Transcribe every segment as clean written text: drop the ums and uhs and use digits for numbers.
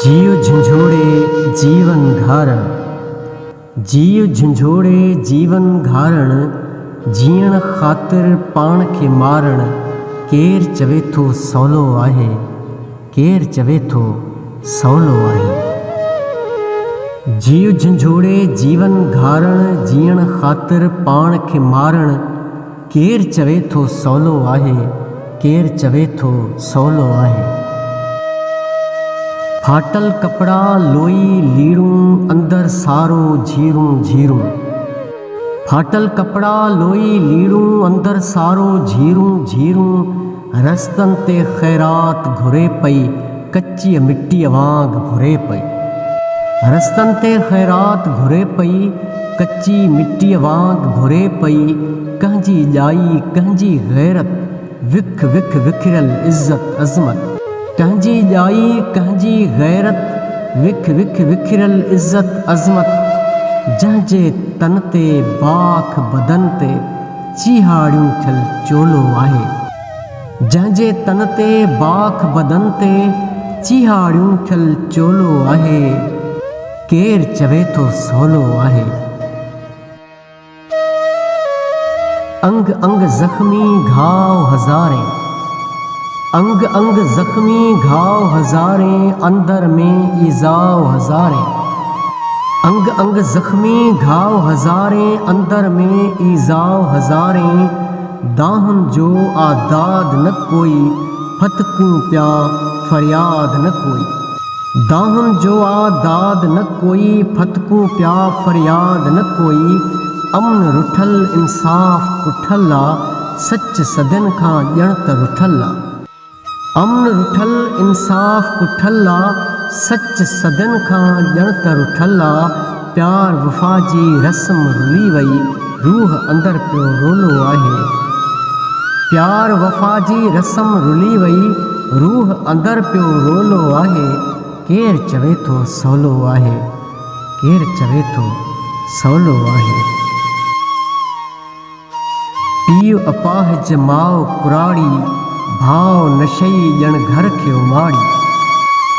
जीव झंझोड़े जीवन घारण, जीव झंझोड़े जीवन घारण, जीअण ख़ातिर पाण खे मारण, केर चवे थो सवलो आहे, केर चवे थो सवलो आहे। जीव झंझोड़े जीवन घारण, जीअण ख़ातिर पाण खे मारण, केर चवे थो सवलो आहे, केर चवे थो सवलो आहे। फाटल कपड़ा लोई लीड़ूं, अंदर सारो झीरूं झीरूं। फाटल कपड़ा लोई लीड़ूं, अंदर सारो झीरूं झीरूं। रस्तन ते ख़ैरात घुरे पई, कच्ची मिट्टी वांग भुरे पई। रस्तन ते ख़ैरात घुरे पई, कच्ची मिट्टी वांग भुरे पई। कंहिंजी ॼाई कंहिंजी गैरत, विख विख विखिरल इज़्ज़त अज़मत। कंहिंजी ॼाई कंहिंजी गैरत, विख विख विखिरल इज़्ज़त अज़मत। जंहिंजे तन ते बाख बदन ते चीहाड़ियूं थियल चोलो आहे। जंहिंजे तन ते बाख बदन ते चीहाड़ियूं थियल चोलो आहे, केर चवे थो सवलो आहे। अंग अंग ज़ख्मी घाव हज़ारे, अंग अंग ज़ख्मी घाव हज़ारे, अंदर में ईज़ाव हज़ारे। अंग अंग ज़ख्मी घाव हज़ारे, अंदर में ईज़ाव हज़ारे। दाहुन जो आदाद न कोई, फतकूं प्या फरियाद न कोई। दाहुन जो आदाद न कोई, फतकूं प्या फरियाद न कोई। अमन रुठल इंसाफ़ कुठल आ, सच सदन खां ॼण त रुठल आ। अमन रुठल इंसाफ़ कुठल आ, सच सदन खां ॼण त रुठल आ। प्यार वफ़ा जी रस्म रुली वई, रूह अंदर पियो रोलो आहे। प्यार वफ़ा जी रस्म रुली वई, रूह अंदर पियो रोलो आहे। केर चवे थो सवलो आहे, केर चवे थो सवलो आहे। पीउ अपाहिज माउ कुराड़ी, भाव नशई ॼण घर खे उमाड़ी।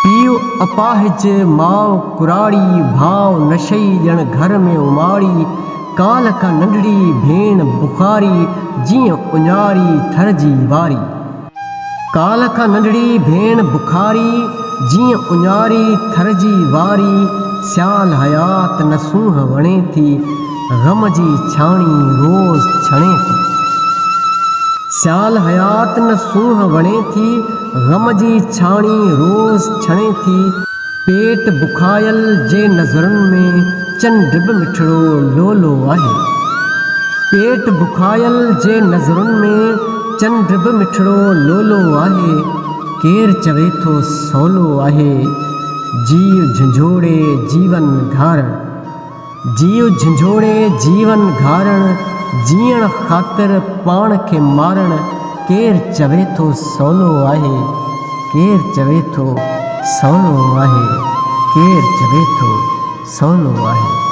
पीउ अपाहिज माउ कुराड़ी, भाव नशई ॼण घर में उमाड़ी। काल खां नंढड़ी भेण बुखारी, जीअं उञारी थर जी वारी। काल खां नंढड़ी भेण बुखारी, जीअं उञारी थर जी वारी। सियाल हयात न सूंहं वणे थी, ग़म जी छाणी रोज़ छणे थी। सियाल हयात न सूंहं वणे थी, ग़म जी छाणी रोज़ छणे थी। पेट बुखायल जे नज़रुनि में, चंड बि मिठड़ो लोलो आहे। पेट बुखायल जे नज़रुनि में, चंड बि मिठड़ो लोलो आहे। केर चवे थो सवलो आहे। जीव झंझोड़े जीवन घारण, जीव झंझोड़े जीवन घारण, जीअण ख़ातिर पाण खे मारण। केर चवे थो सवलो आहे, केर चवे थो सवलो आहे, केर चवे थो सवलो आहे।